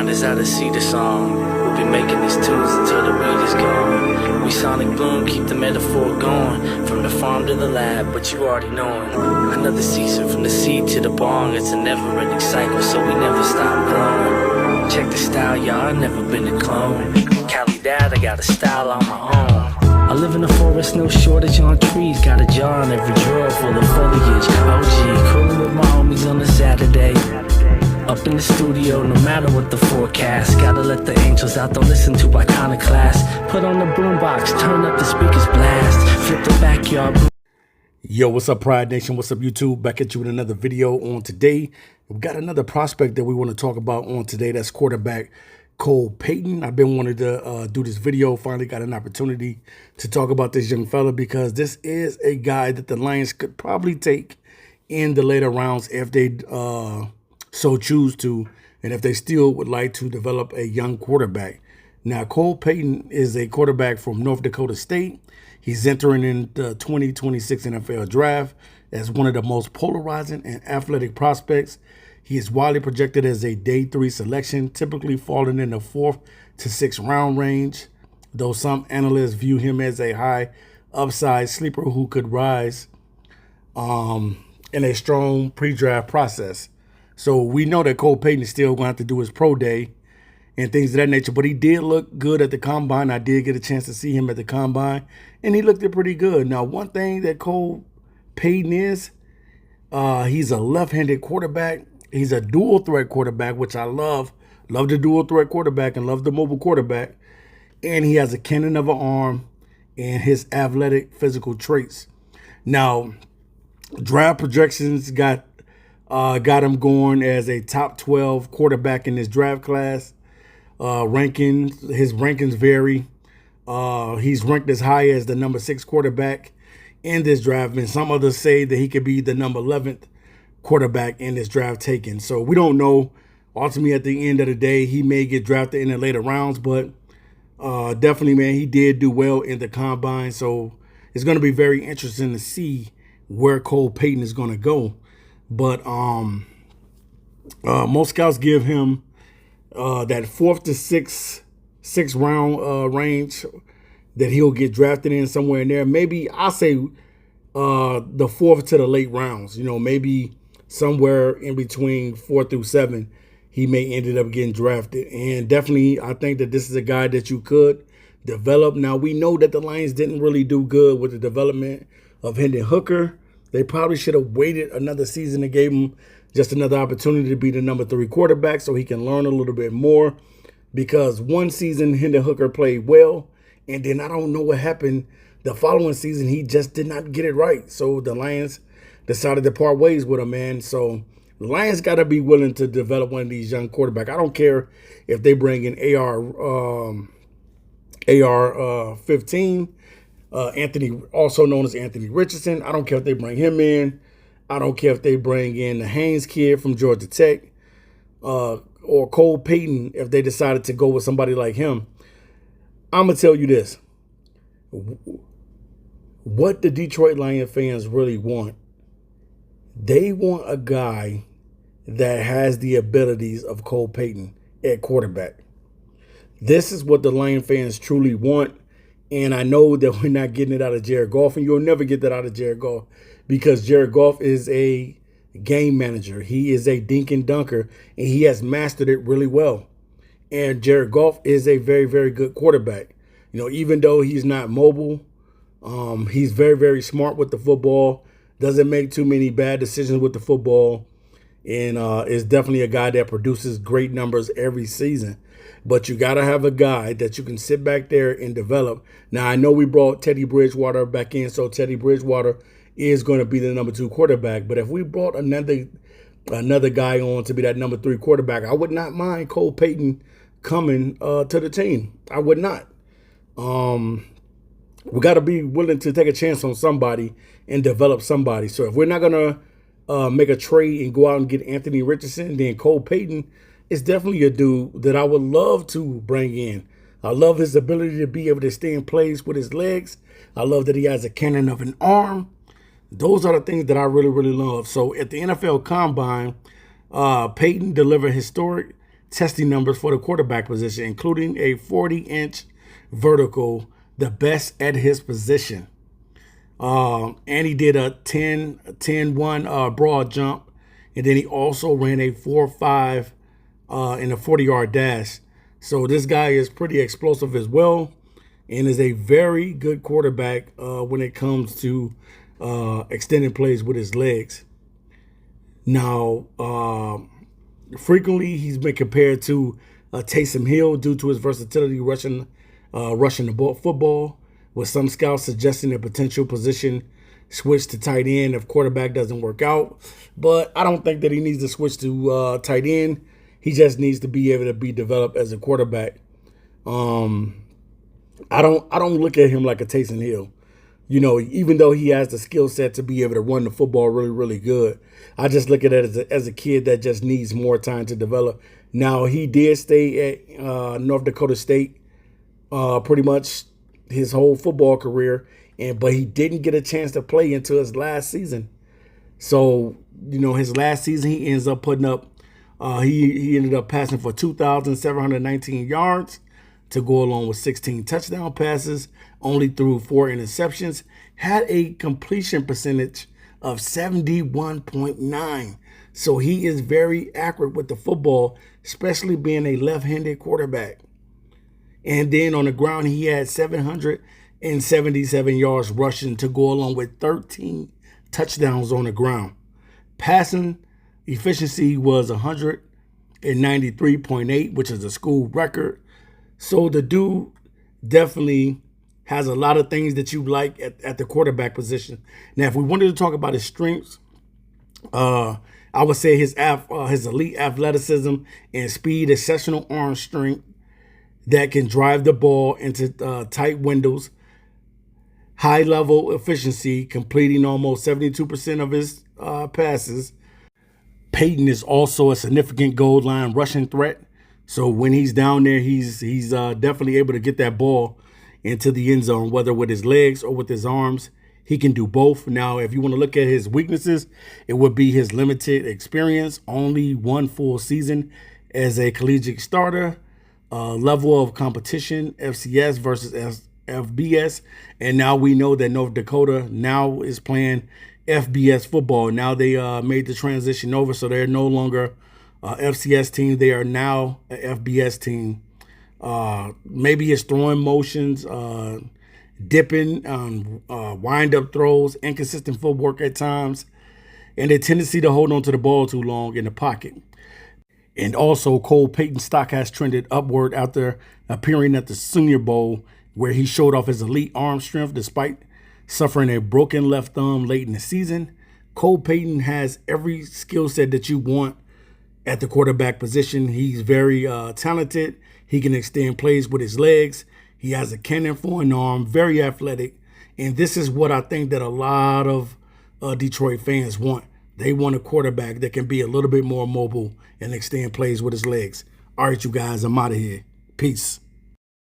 mind is out of see the song. We'll be making these tunes until the weed is gone. We sonic boom, keep the metaphor going. From the farm to the lab, but you already know it. Another season from the seed to the bong. It's a never-ending cycle, so we never stop growing. Check the style, y'all, I've never been a clone. Cali dad, I got a style on my own. I live in the forest, no shortage on trees. Got a jar in every drawer full of foliage. OG, cooling with my homies on a Saturday. Up in the studio, no matter what the forecast. Gotta let the angels out, don't listen to iconoclast. Put on the boombox, turn up the speakers blast. Flip the backyard. Yo, what's up, Pride Nation? What's up, YouTube? Back at you with another video on today. We've got another prospect that we want to talk about on today. That's quarterback Cole Payton. I've been wanting to do this video. Finally got an opportunity to talk about this young fella because this is a guy that the Lions could probably take in the later rounds if they so choose to, and if they still would like to develop a young quarterback. Now, Cole Payton is a quarterback from North Dakota State. He's entering in the 2026 NFL Draft as one of the most polarizing and athletic prospects. He is widely projected as a day 3 selection, typically falling in the 4th to 6th round range, though some analysts view him as a high upside sleeper who could rise in a strong pre-draft process. So we know that Cole Payton is still going to have to do his pro day and things of that nature, but he did look good at the combine. I did get a chance to see him at the combine, and he looked pretty good. Now, one thing that Cole Payton is, he's a left-handed quarterback. He's a dual threat quarterback, which I love. Love the dual threat quarterback and love the mobile quarterback. And he has a cannon of an arm and his athletic physical traits. Now, draft projections got him going as a top 12 quarterback in this draft class. His rankings vary. He's ranked as high as the number 6 quarterback in this draft, and some others say that he could be the number 11th quarterback in this draft taken. So we don't know. Ultimately, at the end of the day, he may get drafted in the later rounds, but definitely, man, he did do well in the combine. So it's going to be very interesting to see where Cole Payton is going to go. But most scouts give him that 4th to 6th round range that he'll get drafted in somewhere in there. Maybe I'll say the 4th to the late rounds. You know, maybe somewhere in between 4 through 7, he may ended up getting drafted. And definitely, I think that this is a guy that you could develop. Now, we know that the Lions didn't really do good with the development of Hendon Hooker. They probably should have waited another season and gave him just another opportunity to be the number 3 quarterback so he can learn a little bit more. Because one season, Hendon Hooker played well, and then I don't know what happened. The following season, he just did not get it right. So the Lions decided to part ways with him, man. So the Lions got to be willing to develop one of these young quarterbacks. I don't care if they bring in AR-15. Anthony, also known as Anthony Richardson. I don't care if they bring him in. I don't care if they bring in the Haynes kid from Georgia Tech or Cole Payton if they decided to go with somebody like him. I'm going to tell you this. What the Detroit Lions fans really want, they want a guy that has the abilities of Cole Payton at quarterback. This is what the Lion fans truly want. And I know that we're not getting it out of Jared Goff, and you'll never get that out of Jared Goff because Jared Goff is a game manager. He is a dink and dunker, and he has mastered it really well. And Jared Goff is a very, very good quarterback. You know, even though he's not mobile, he's very, very smart with the football, doesn't make too many bad decisions with the football, and is definitely a guy that produces great numbers every season. But you got to have a guy that you can sit back there and develop. Now, I know we brought Teddy Bridgewater back in, so Teddy Bridgewater is going to be the number 2 quarterback. But if we brought another guy on to be that number 3 quarterback, I would not mind Cole Payton coming to the team. I would not. We got to be willing to take a chance on somebody and develop somebody. So if we're not going to make a trade and go out and get Anthony Richardson, then Cole Payton is definitely a dude that I would love to bring in. I love his ability to be able to stay in place with his legs. I love that he has a cannon of an arm. Those are the things that I really, really love. So at the NFL Combine, Payton delivered historic testing numbers for the quarterback position, including a 40-inch vertical, the best at his position. And he did a 10-1 broad jump. And then he also ran a 4.5 in a 40-yard dash. So this guy is pretty explosive as well and is a very good quarterback when it comes to extending plays with his legs. Now, frequently he's been compared to Taysom Hill due to his versatility rushing the football, with some scouts suggesting a potential position switch to tight end if quarterback doesn't work out. But I don't think that he needs to switch to tight end. He just needs to be able to be developed as a quarterback. I don't look at him like a Taysom Hill. You know, even though he has the skill set to be able to run the football really, really good, I just look at it as a kid that just needs more time to develop. Now, he did stay at North Dakota State pretty much his whole football career, but he didn't get a chance to play until his last season. So, you know, his last season, he ends up putting up, he ended up passing for 2,719 yards to go along with 16 touchdown passes, only threw 4 interceptions, had a completion percentage of 71.9. So he is very accurate with the football, especially being a left-handed quarterback. And then on the ground, he had 777 yards rushing to go along with 13 touchdowns on the ground. Passing efficiency was 193.8, which is a school record. So the dude definitely has a lot of things that you like at the quarterback position. Now, if we wanted to talk about his strengths, I would say his elite athleticism and speed, exceptional arm strength that can drive the ball into tight windows, high level efficiency, completing almost 72% of his passes. Payton is also a significant goal line rushing threat. So when he's down there, he's definitely able to get that ball into the end zone, whether with his legs or with his arms. He can do both. Now, if you want to look at his weaknesses, it would be his limited experience, only one full season as a collegiate starter, level of competition, FCS versus FBS. And now we know that North Dakota now is playing FBS football. Now they made the transition over, so they're no longer FCS team. They are now a FBS team. Maybe his throwing motions, dipping, wind-up throws, inconsistent footwork at times, and a tendency to hold on to the ball too long in the pocket. And also, Cole Payton's stock has trended upward after appearing at the Senior Bowl, where he showed off his elite arm strength despite suffering a broken left thumb late in the season. Cole Payton has every skill set that you want at the quarterback position. He's very talented. He can extend plays with his legs. He has a cannon for an arm, very athletic. And this is what I think that a lot of Detroit fans want. They want a quarterback that can be a little bit more mobile and extend plays with his legs. All right, you guys, I'm out of here. Peace.